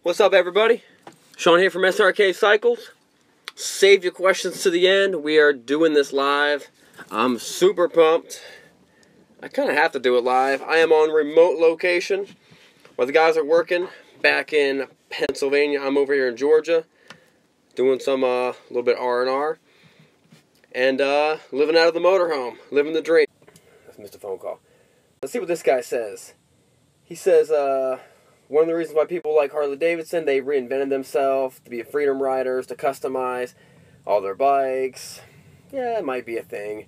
What's up, everybody? Sean here from Srkcycles. Save your questions to the end. We are doing this live. I'm super pumped. I kind of have to do it live. I am on remote location while the guys are working back in Pennsylvania. I'm over here in Georgia doing some little bit R&R and living out of the motorhome, living the dream. That's missed a phone call. Let's see what this guy says. He says, one of the reasons why people like Harley Davidson, they reinvented themselves to be freedom riders, to customize all their bikes. Yeah, it might be a thing.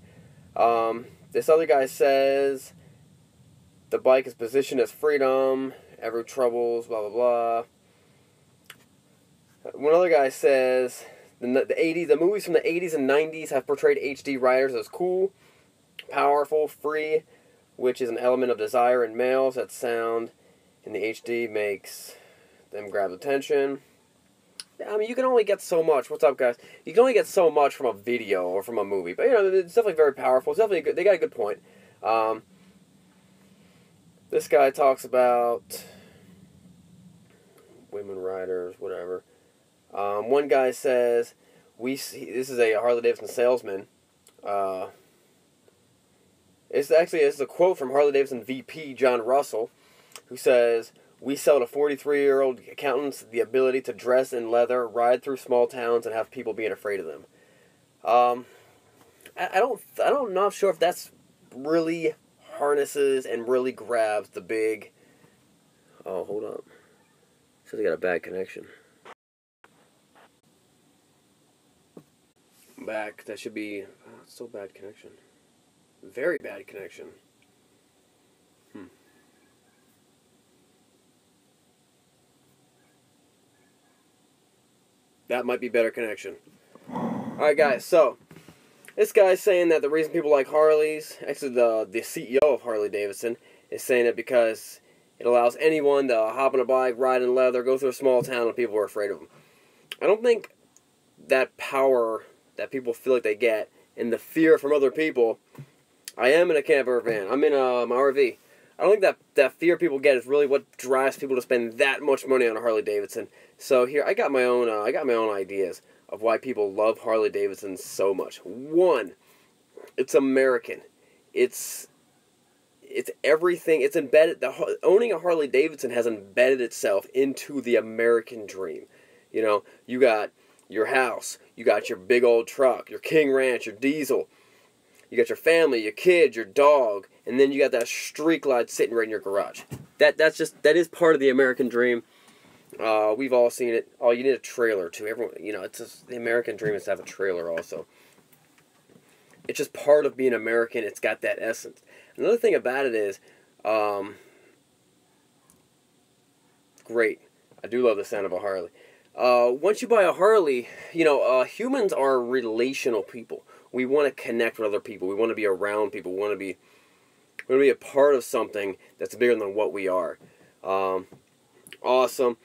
This other guy says the bike is positioned as freedom, every troubles, blah, blah, blah. One other guy says the movies from the 80s and 90s have portrayed HD riders as cool, powerful, free, which is an element of desire in males. That sound in the HD makes them grab attention. I mean, you can only get so much. What's up, guys? You can only get so much from a video or from a movie. But, you know, it's definitely very powerful. It's definitely good. They got a good point. This guy talks about women riders, whatever. One guy says, this is a Harley Davidson salesman. It's a quote from Harley Davidson VP John Russell, who says, "We sell to 43-year-old accountants the ability to dress in leather, ride through small towns, and have people being afraid of them." I'm not sure if that's really harnesses and really grabs the big. Oh, hold on. Says I got a bad connection. Back. That should be. Oh, it's still bad connection. Very bad connection. That might be better connection. Alright, guys, so this guy's saying that the reason people like Harleys, actually the CEO of Harley Davidson, is saying it because it allows anyone to hop on a bike, ride in leather, go through a small town, and people are afraid of them. I don't think that power that people feel like they get and the fear from other people. I am in a camper van. I'm in my RV. I don't think that fear people get is really what drives people to spend that much money on a Harley Davidson. So here I got my own ideas of why people love Harley Davidson so much. One, it's American. It's everything. It's embedded. Owning a Harley Davidson has embedded itself into the American dream. You know, you got your house, you got your big old truck, your King Ranch, your diesel. You got your family, your kids, your dog, and then you got that street glide sitting right in your garage. That is part of the American dream. We've all seen it. Oh, you need a trailer too. Everyone, you know, the American dream is to have a trailer also. It's just part of being American. It's got that essence. Another thing about it is, great. I do love the sound of a Harley. Once you buy a Harley, you know, humans are relational people. We want to connect with other people. We want to be around people. We want to be a part of something that's bigger than what we are. Awesome.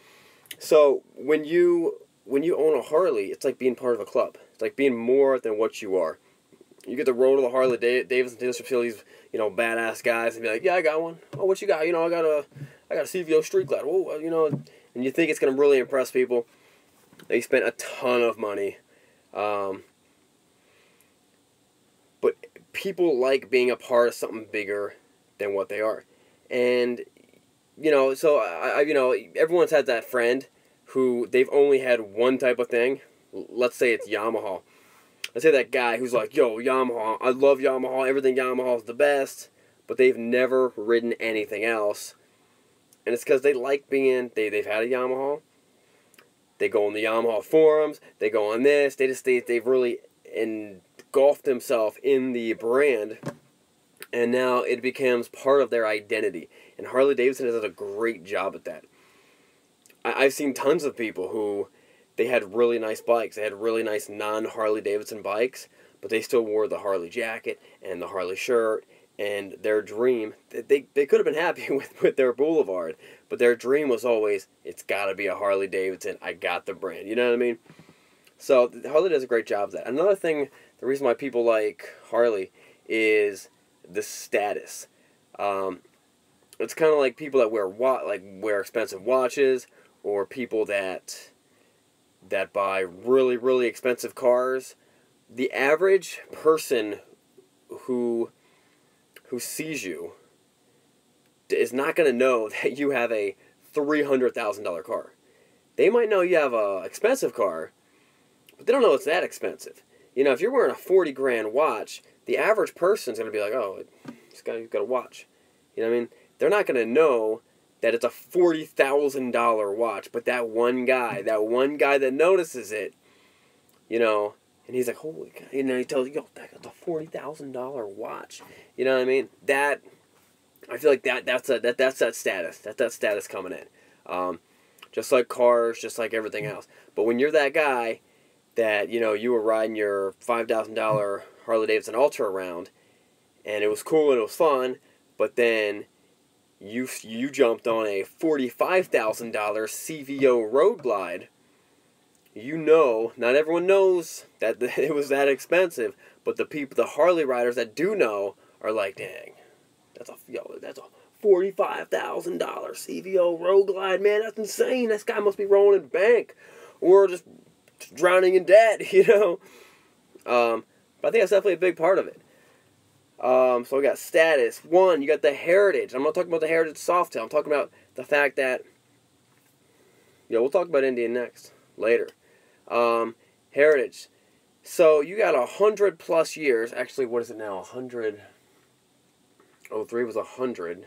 So when you own a Harley, it's like being part of a club. It's like being more than what you are. You get to roll to the Harley Davidson dealership, feel these, you know, badass guys, and be like, "Yeah, I got one. Oh, what you got? You know, I got a CVO Street Glide. Oh, you know," and you think it's gonna really impress people. They spent a ton of money. But people like being a part of something bigger than what they are. And, you know, so, you know, everyone's had that friend who they've only had one type of thing. Let's say it's Yamaha. Let's say that guy who's like, "Yo, Yamaha, I love Yamaha, everything Yamaha is the best," but they've never ridden anything else. And it's because they like being, they've had a Yamaha. They go on the Yamaha forums, they go on this, they've really engulfed themselves in the brand, and now it becomes part of their identity. And Harley Davidson has done a great job at that. I've seen tons of people who, they had really nice bikes, they had really nice non-Harley Davidson bikes, but they still wore the Harley jacket and the Harley shirt, and their dream, they could have been happy with their Boulevard, but their dream was always, it's got to be a Harley Davidson, I got the brand, you know what I mean? So Harley does a great job of that. Another thing, the reason why people like Harley is the status. It's kind of like people that wear expensive watches or people that buy really, really expensive cars, the average person who sees you is not going to know that you have a $300,000 car. They might know you have a expensive car, but they don't know it's that expensive. You know, if you're wearing a 40 grand watch, the average person's going to be like, oh, this guy's got a watch. You know what I mean? They're not going to know that it's a $40,000 watch, but that one guy that notices it, you know, and he's like, holy God, you know, he tells you, yo, that's a $40,000 watch. You know what I mean? That, I feel like that's that status. That's that status coming in. Just like cars, just like everything else. But when you're that guy that, you know, you were riding your $5,000 Harley Davidson Ultra around, and it was cool and it was fun, but then you jumped on a $45,000 CVO Road Glide, you know, not everyone knows that it was that expensive, but the Harley riders that do know are like, dang, that's a $45,000 CVO Road Glide, man, that's insane. This guy must be rolling in bank, or just drowning in debt, you know. But I think that's definitely a big part of it. So we got status. One, you got the heritage. I'm not talking about the heritage Softail. I'm talking about the fact that, you know, we'll talk about Indian next, later. Heritage. So you got 100 plus years. Actually, what is it now? 100. 03 was 100.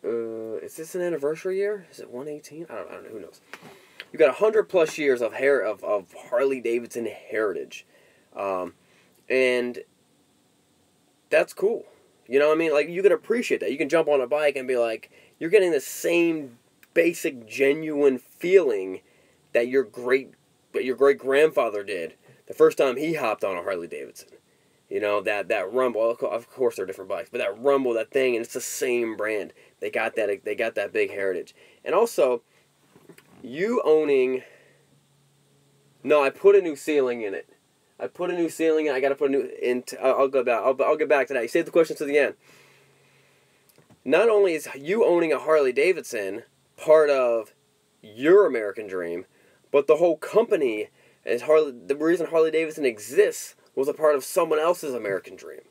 Is this an anniversary year? Is it 118? I don't know. Who knows? You got 100 plus years of Harley Davidson heritage. And that's cool. You know what I mean? Like, you can appreciate that. You can jump on a bike and be like, you're getting the same basic, genuine feeling that your great-grandfather did the first time he hopped on a Harley Davidson. You know, that rumble. Of course, they're different bikes, but that rumble, that thing, and it's the same brand. They got that big heritage. And also, you owning... No, I put a new ceiling in it. I put a new ceiling in. I got to put a new... I'll go back. I'll get back to that. You save the question to the end. Not only is you owning a Harley Davidson part of your American dream, but the whole company is the reason Harley Davidson exists was a part of someone else's American dream.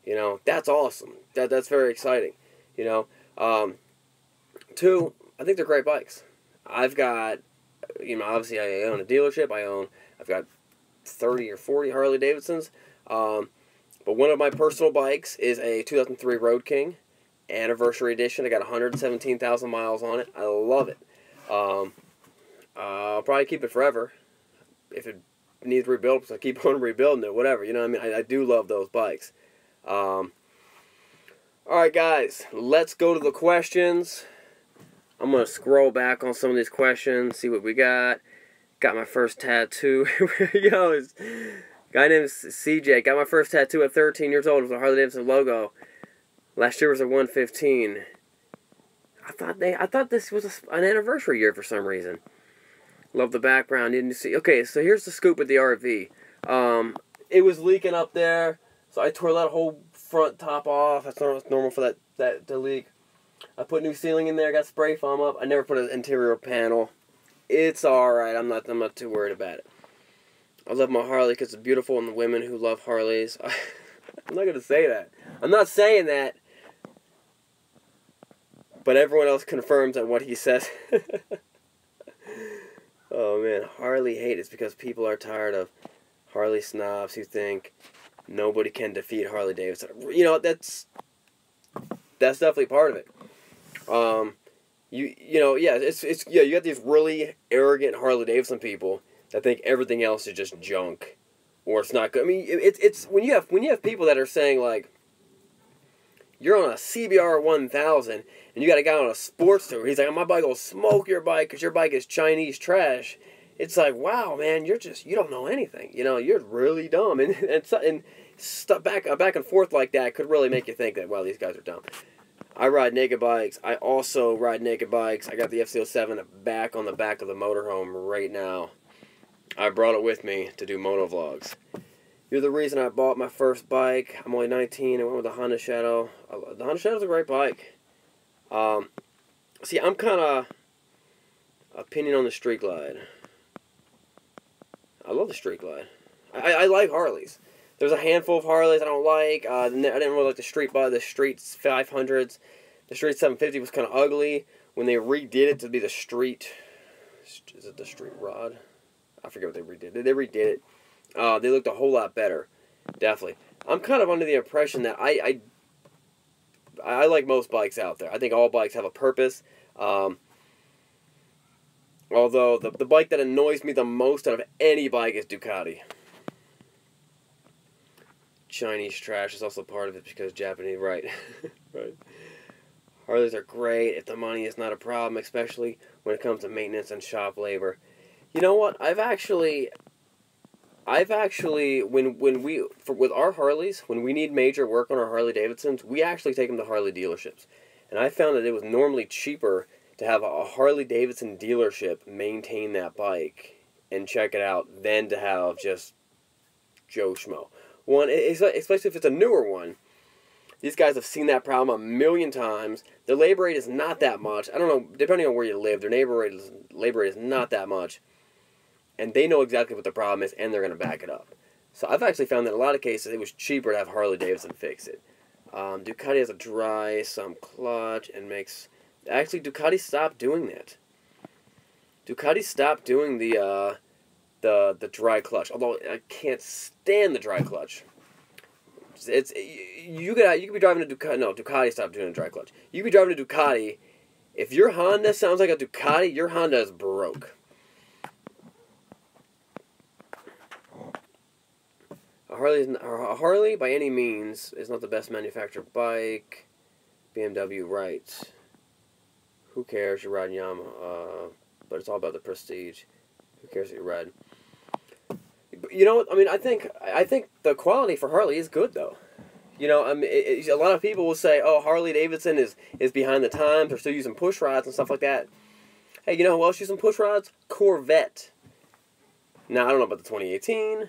You know, that's awesome. That's very exciting. You know, two, I think they're great bikes. I've got, you know, obviously I own a dealership. I've got 30 or 40 Harley Davidsons. But one of my personal bikes is a 2003 Road King Anniversary Edition. I got 117,000 miles on it. I love it. I'll probably keep it forever. If it needs rebuilt, so I keep on rebuilding it, whatever. You know what I mean? I do love those bikes. Alright, guys. Let's go to the questions. I'm going to scroll back on some of these questions, see what we got. Got my first tattoo. Yo, guy named CJ. Got my first tattoo at 13 years old. It was a Harley Davidson logo. Last year was a 115. I thought this was an anniversary year for some reason. Love the background. Didn't you see? Okay, so here's the scoop with the RV. It was leaking up there, so I tore that whole front top off. That's normal for that to leak. I put new ceiling in there. Got spray foam up. I never put an interior panel. It's all right. I'm not too worried about it. I love my Harley because it's beautiful, and the women who love Harleys. I'm not gonna say that. I'm not saying that. But everyone else confirms that what he says. Oh man, Harley hate is because people are tired of Harley snobs who think nobody can defeat Harley Davidson. You know, that's definitely part of it. You know, yeah, you got these really arrogant Harley Davidson people that think everything else is just junk or it's not good. I mean, it's when you have people that are saying like, you're on a CBR 1000 and you got a guy on a sportster. He's like, my bike will smoke your bike because your bike is Chinese trash. It's like, wow, man, you don't know anything. You know, you're really dumb. And stuff back and forth like that could really make you think that, wow, these guys are dumb. I ride naked bikes. I also ride naked bikes. I got the FC07 back on the back of the motorhome right now. I brought it with me to do motovlogs. You're the reason I bought my first bike. I'm only 19. I went with the Honda Shadow. The Honda Shadow's a great bike. See, I'm kind of opinion on the Street Glide. I love the Street Glide. I like Harleys. There's a handful of Harleys I don't like. I didn't really like the Street 500s. The Street 750 was kind of ugly. When they redid it to be the Street... Is it the Street Rod? I forget what they redid. They redid it. They looked a whole lot better. Definitely. I'm kind of under the impression that I like most bikes out there. I think all bikes have a purpose. Although the bike that annoys me the most out of any bike is Ducati. Chinese trash is also part of it because Japanese, right. Right. Harleys are great if the money is not a problem, especially when it comes to maintenance and shop labor. You know what? I've actually with our Harleys, when we need major work on our Harley Davidsons, we actually take them to Harley dealerships. And I found that it was normally cheaper to have a Harley Davidson dealership maintain that bike and check it out than to have just Joe Schmo. One, especially if it's a newer one. These guys have seen that problem a million times. Their labor rate is not that much. I don't know, depending on where you live, their labor rate is not that much. And they know exactly what the problem is, and they're going to back it up. So I've actually found that in a lot of cases, it was cheaper to have Harley Davidson fix it. Ducati has a dry some clutch and makes... Actually, Ducati stopped doing that. Ducati stopped doing the dry clutch. Although I can't stand the dry clutch. You could be driving a Ducati. No, Ducati stopped doing a dry clutch. You could be driving a Ducati. If your Honda sounds like a Ducati, your Honda is broke. A Harley, by any means, is not the best manufactured bike. BMW, right. Who cares? You're riding Yamaha. But it's all about the prestige. Who cares what you ride? You know what? I mean, I think the quality for Harley is good, though. You know, I mean, a lot of people will say, oh, Harley Davidson is behind the times. They're still using push rods and stuff like that. Hey, you know who else using push rods? Corvette. Now, I don't know about the 2018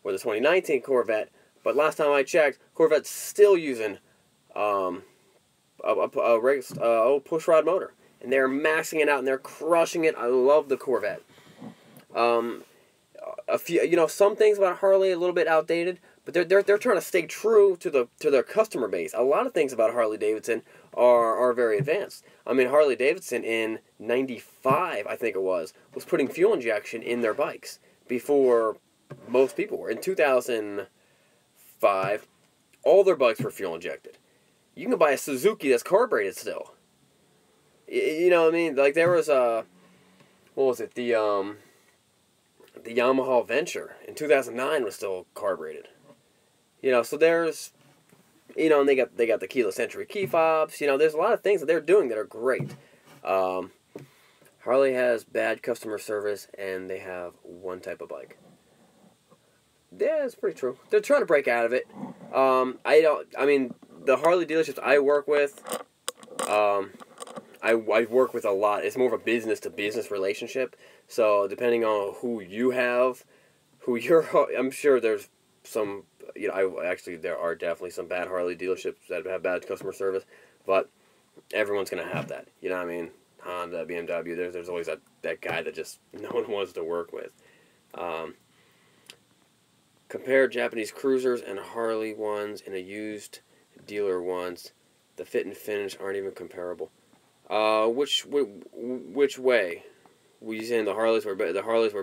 or the 2019 Corvette, but last time I checked, Corvette's still using a push rod motor. And they're maxing it out, and they're crushing it. I love the Corvette. A few, you know, some things about Harley a little bit outdated, but they're trying to stay true to their customer base. A lot of things about Harley Davidson are very advanced. I mean, Harley Davidson in '95, I think it was putting fuel injection in their bikes before most people were. In 2005, all their bikes were fuel injected. You can buy a Suzuki that's carbureted still. You know what I mean? Like there was what was it? The Yamaha Venture in 2009 was still carbureted. You know, so there's, you know, and they got the keyless entry key fobs. You know, there's a lot of things that they're doing that are great. Harley has bad customer service, and they have one type of bike. Yeah, it's pretty true. They're trying to break out of it. I mean, the Harley dealerships I work with, I work with a lot. It's more of a business-to-business relationship. So depending on who you have, I'm sure there's some, you know, there are definitely some bad Harley dealerships that have bad customer service, but everyone's going to have that. You know what I mean? Honda, BMW, there's always that guy that just no one wants to work with. Compare Japanese cruisers and Harley ones and a used dealer ones. The fit and finish aren't even comparable. Which way? Were you saying the Harleys were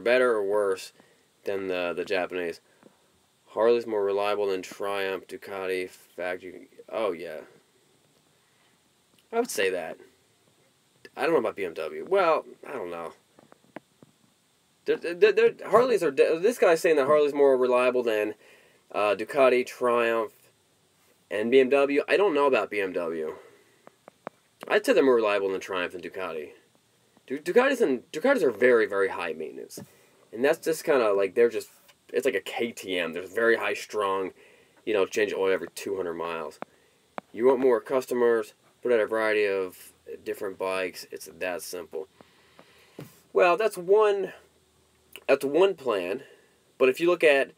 better or worse than the Japanese? Harley's more reliable than Triumph, Ducati, factory. Oh yeah, I would say that. I don't know about BMW. Well, I don't know. Harleys are. This guy's saying that Harley's more reliable than Ducati, Triumph, and BMW. I don't know about BMW. I'd say they're more reliable than Triumph and Ducati. Ducatis are very, very high maintenance. And that's just kind of like, it's like a KTM. There's very high strong, you know, change oil every 200 miles. You want more customers, put out a variety of different bikes. It's that simple. Well, that's one plan. But if you look at,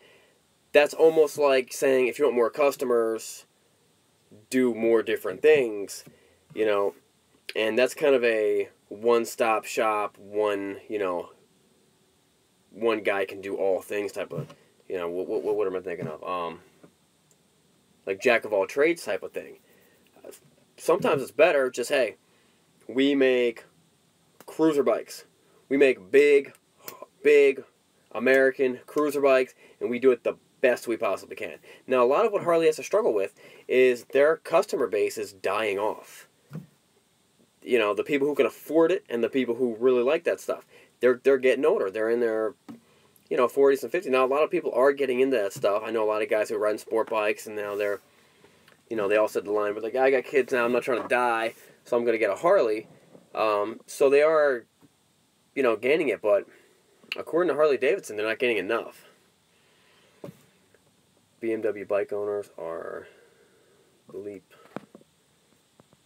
that's almost like saying if you want more customers, do more different things. You know, And that's kind of a one-stop shop, one guy can do all things type of, what am I thinking of? Like jack of all trades type of thing. Sometimes it's better just, hey, we make cruiser bikes. We make big American cruiser bikes, and we do it the best we possibly can. Now, a lot of what Harley has to struggle with is their customer base is dying off. The people who can afford it and the people who really like that stuff. They're getting older. They're in their 40s and 50s. Now, a lot of people are getting into that stuff. I know a lot of guys who are riding sport bikes, and now they're, they all said the line, but like, I got kids now, I'm not trying to die, so I'm going to get a Harley. So they are, gaining it, but according to Harley Davidson, they're not gaining enough. BMW bike owners are bleep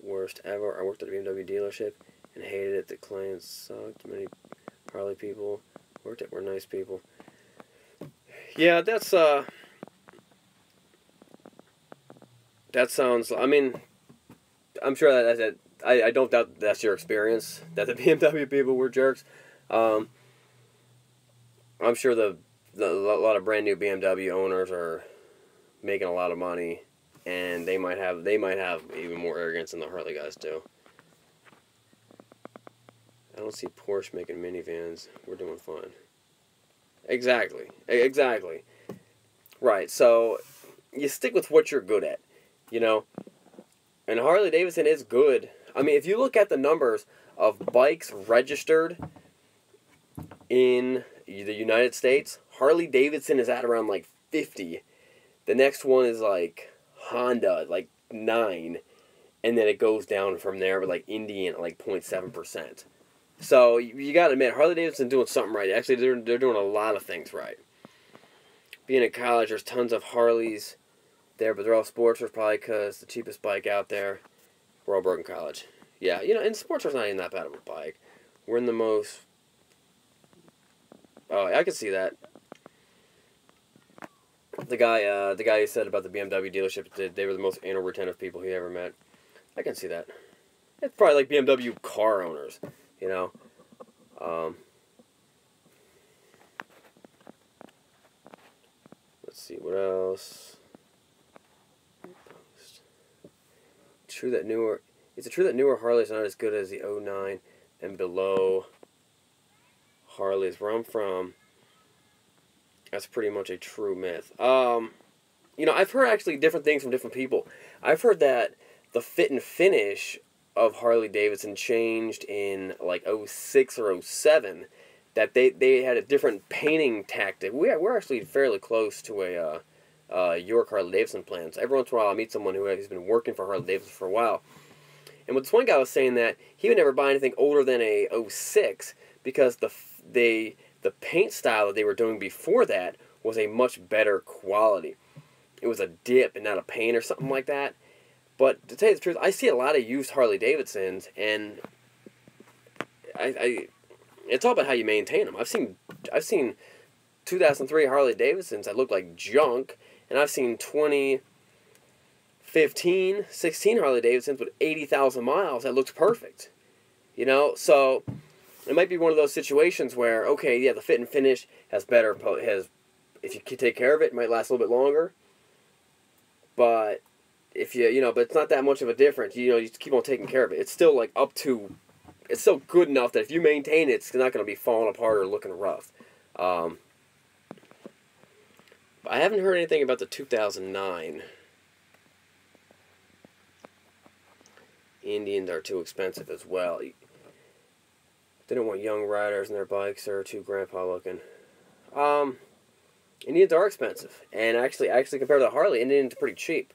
worst ever. I worked at a BMW dealership and hated it. The clients sucked. Many Harley people worked at were nice people. Yeah, that sounds. I mean, I'm sure that I don't doubt that's your experience. That the BMW people were jerks. I'm sure a lot of brand new BMW owners are making a lot of money, and they might have even more arrogance than the Harley guys do. I don't see Porsche making minivans. We're doing fine. Exactly. Right. So you stick with what you're good at, And Harley Davidson is good. I mean, if you look at the numbers of bikes registered in the United States, Harley Davidson is at around like 50. The next one is like Honda, like 9. And then it goes down from there with like Indian at like 0.7%. So you got to admit, Harley Davidson doing something right. Actually, they're doing a lot of things right. Being in college, there's tons of Harleys there, but they're all Sportsters probably because the cheapest bike out there. We're all broke in college. Yeah, and Sportster's not even that bad of a bike. We're in the most... Oh, I can see that. The guy who said about the BMW dealership, they were the most anal retentive people he ever met. I can see that. It's probably like BMW car owners, Let's see, what else? Is it true that newer Harleys are not as good as the 09 and below Harleys? Where I'm from, that's pretty much a true myth. I've heard actually different things from different people. I've heard that the fit and finish of Harley Davidson changed in like 06 or 07. That they had a different painting tactic. We're actually fairly close to a York Harley Davidson plant. So every once in a while I meet someone who has been working for Harley Davidson for a while. And with this one guy was saying that he would never buy anything older than a 06 because the paint style that they were doing before that was a much better quality. It was a dip and not a paint or something like that. But to tell you the truth, I see a lot of used Harley Davidsons, and it's all about how you maintain them. I've seen 2003 Harley Davidsons that look like junk, and I've seen 2015, 16 Harley Davidsons with 80,000 miles that looks perfect. So it might be one of those situations where, okay, yeah, the fit and finish if you can take care of it, it might last a little bit longer. But if but it's not that much of a difference. You just keep on taking care of it. It's still like it's still good enough that if you maintain it, it's not going to be falling apart or looking rough. I haven't heard anything about the 2009. Indians are too expensive as well. They don't want young riders in their bikes. They're too grandpa looking. Indians are expensive, and actually compared to the Harley, Indians are pretty cheap.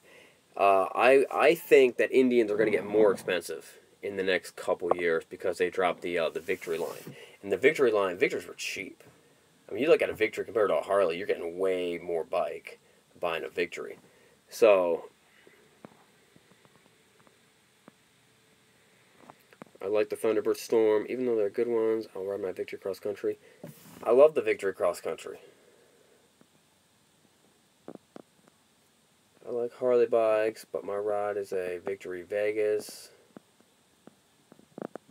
I think that Indians are going to get more expensive in the next couple years because they dropped the Victory line. And the Victories were cheap. I mean, you look at a Victory compared to a Harley, you're getting way more bike buying a Victory. So I like the Thunderbird Storm, even though they're good ones. I'll ride my Victory cross country. I love the Victory cross country. I like Harley bikes, but my ride is a Victory Vegas.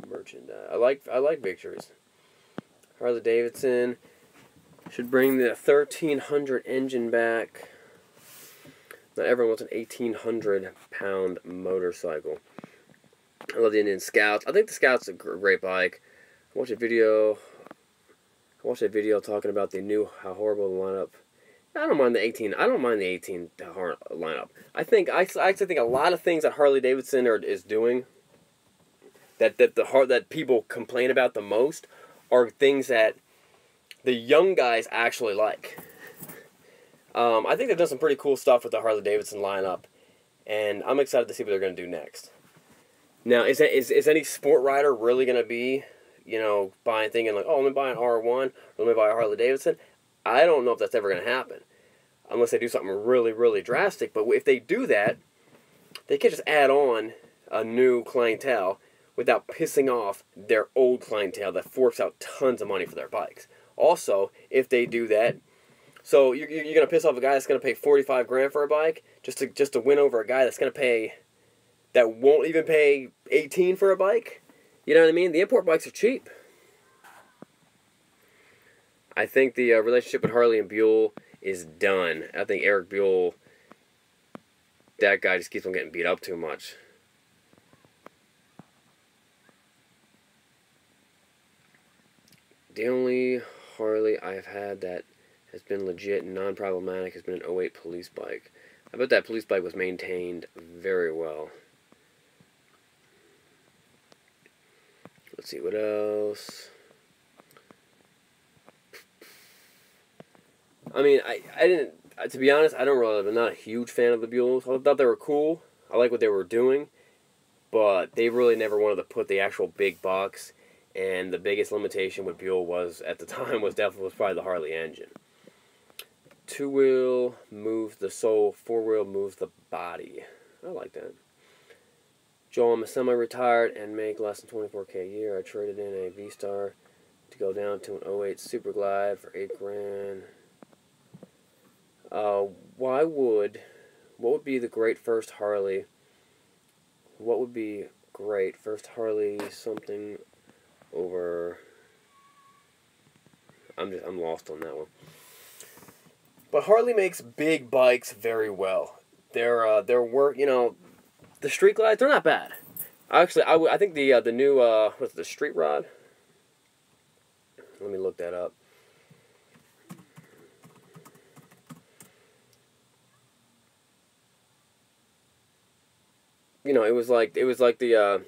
merchandise. I like pictures. Harley Davidson should bring the 1300 engine back. Not everyone wants an 1800-pound motorcycle. I love the Indian Scouts. I think the Scout's a great bike. I watched a video talking about the new, how horrible the lineup. I don't mind the 18. I don't mind the 18 lineup. I actually think a lot of things that Harley Davidson is doing that people complain about the most are things that the young guys actually like. I think they've done some pretty cool stuff with the Harley Davidson lineup, and I'm excited to see what they're going to do next. Now, is any sport rider really going to be, thinking like, oh, I'm going to buy an R1, or let me buy a Harley Davidson? I don't know if that's ever going to happen, unless they do something really, really drastic. But if they do that, they can just add on a new clientele without pissing off their old clientele that forks out tons of money for their bikes. Also, if they do that, so you're going to piss off a guy that's going to pay $45,000 for a bike just to win over a guy that won't even pay $18,000 for a bike. You know what I mean? The import bikes are cheap. I think the relationship with Harley and Buell is done. I think Eric Buell, that guy just keeps on getting beat up too much. The only Harley I've had that has been legit and non-problematic has been an '08 police bike. I bet that police bike was maintained very well. Let's see, what else? I mean, I didn't, to be honest, I'm not a huge fan of the Buells. I thought they were cool. I like what they were doing. But they really never wanted to put the actual big bucks. And the biggest limitation with Buell at the time, was probably the Harley engine. Two-wheel moves the soul, four-wheel moves the body. I like that. Joel, I'm a semi-retired and make less than $24K a year. I traded in a V-Star to go down to an '08 Super Glide for $8,000. What would be the great first Harley? What would be great first Harley something over? I'm lost on that one. But Harley makes big bikes very well. Their work, the Street Glides, they're not bad. Actually, I think the new what's the Street Rod? Let me look that up. It was like the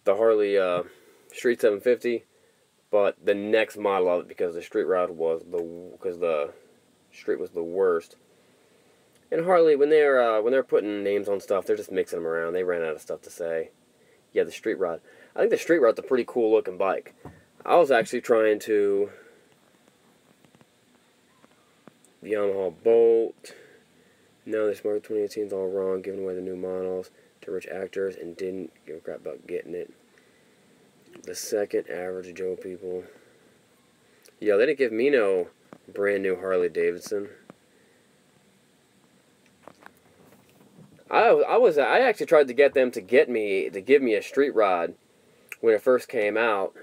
Harley Street 750, but the next model of it, because the Street Rod because the Street was the worst. And Harley, when they're putting names on stuff, they're just mixing them around. They ran out of stuff to say. Yeah, the Street Rod. I think the Street Rod's a pretty cool looking bike. I was actually trying to the Yamaha Bolt. No, the Smart 2018 is all wrong, giving away the new models to rich actors and didn't give a crap about getting it. The second average Joe people. Yo, they didn't give me no brand new Harley Davidson. I actually tried to get them to give me a Street Rod when it first came out,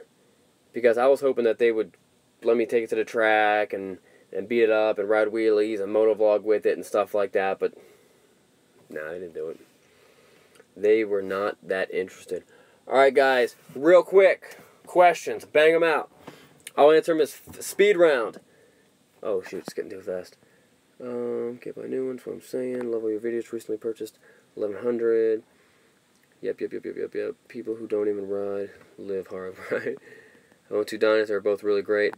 because I was hoping that they would let me take it to the track and beat it up and ride wheelies and motovlog with it and stuff like that, but no, they didn't do it. They were not that interested. Alright guys, real quick, questions, bang them out. I'll answer them as speed round. Oh shoot, it's getting too fast. Get my new ones, what I'm saying. Love all your videos, recently purchased 1100. Yep. People who don't even ride live hard, right? I own two Dynas, they're both really great.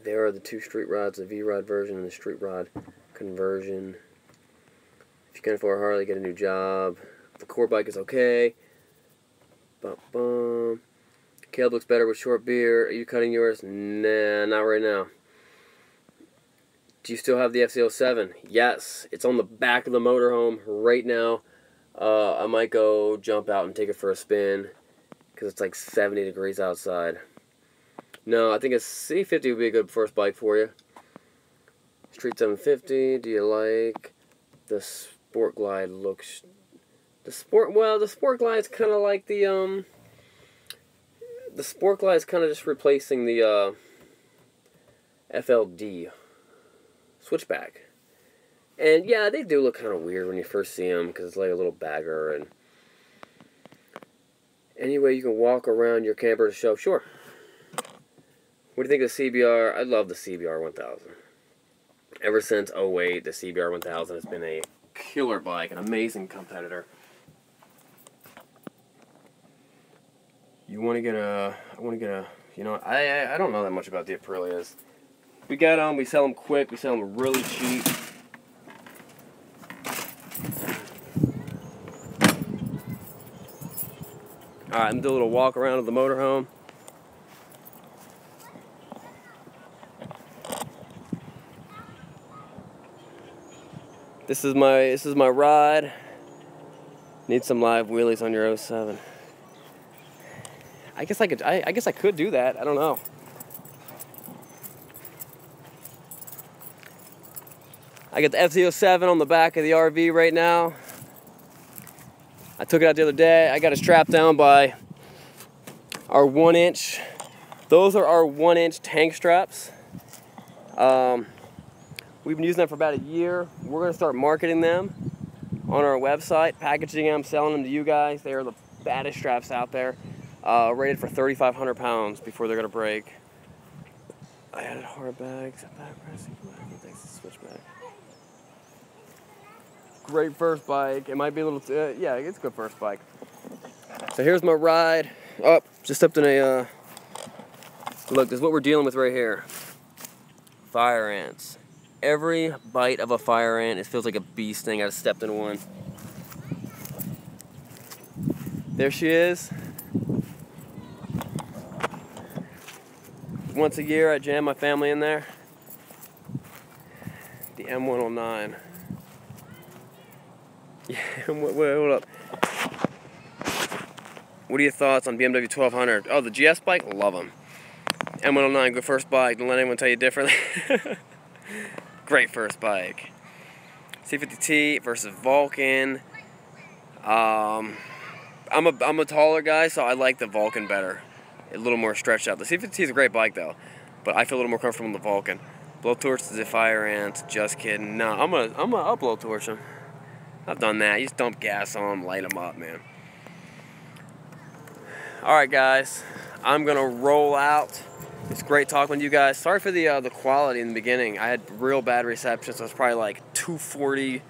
There are the two Street Rods, the V-Rod version and the Street Rod conversion. If you can afford a Harley, get a new job. The core bike is okay. Bum. Caleb looks better with short beard. Are you cutting yours? Nah, not right now. Do you still have the FC07? Yes. It's on the back of the motorhome right now. I might go jump out and take it for a spin, because it's like 70 degrees outside. No, I think a C50 would be a good first bike for you. Street 750, do you like the Sport Glide looks? The Sport Glide is kind of like the Sport Glide is kind of just replacing the FLD switchback. And yeah, they do look kind of weird when you first see them because it's like a little bagger. And anyway, you can walk around your camper to show. Sure. What do you think of the CBR? I love the CBR 1000. Ever since 08, the CBR 1000 has been a killer bike, an amazing competitor. You want to get a, you know, I don't know that much about the Aprilias. We got them, we sell them quick, we sell them really cheap. Alright, I'm doing a little walk around of the motorhome. This is my ride. Need some live wheelies on your 07. I guess I could do that. I don't know. I got the FZ07 on the back of the RV right now. I took it out the other day. I got it strapped down by our 1-inch. Those are our 1-inch tank straps. We've been using them for about a year. We're going to start marketing them on our website, packaging them, selling them to you guys. They are the baddest straps out there. Rated for 3,500 pounds before they're going to break. I added hard bags. Switch back. Great first bike. It might be a little, yeah, it's a good first bike. So here's my ride. Oh, just stepped in a, look, this is what we're dealing with right here. Fire ants. Every bite of a fire ant, it feels like a bee sting. I just stepped in one. There she is. Once a year, I jam my family in there. The M109. Yeah, wait, hold up. What are your thoughts on BMW 1200? Oh, the GS bike? Love them. M109, good first bike. Don't let anyone tell you differently. Great first bike. C50T versus Vulcan. I'm a taller guy, so I like the Vulcan better. A little more stretched out. The C50T is a great bike though, but I feel a little more comfortable in the Vulcan. Blowtorch the fire ants. Just kidding. No, I'm gonna blowtorch them. I've done that. You just dump gas on them, light them up, man. All right, guys. I'm gonna roll out. It's great talking with you guys. Sorry for the quality in the beginning. I had real bad reception, so it's probably like 240p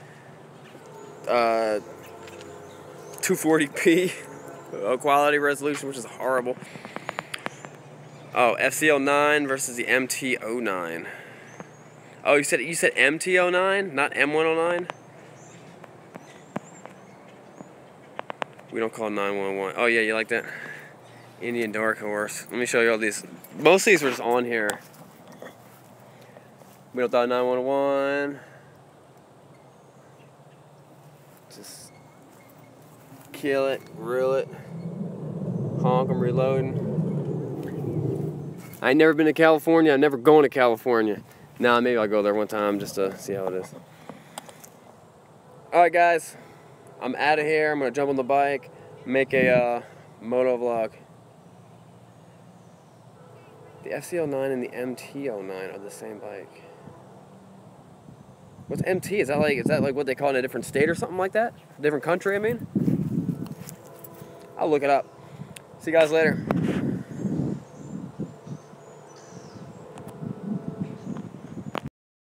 quality resolution, which is horrible. Oh, FC09 versus the MT09. Oh, you said MT09, not M109? We don't call 911. Oh yeah, you like that? Indian Dark Horse. Let me show you all these. Most of these were just on here. We don't dial 911. Just kill it, reel it, honk them, reloading. I ain't never been to California. I'm never going to California. Nah, maybe I'll go there one time just to see how it is. Alright guys, I'm out of here. I'm going to jump on the bike, make a moto vlog. The FC09 and the MT09 are the same bike. What's MT? Is that like what they call it in a different state or something like that? A different country, I mean? I'll look it up. See you guys later.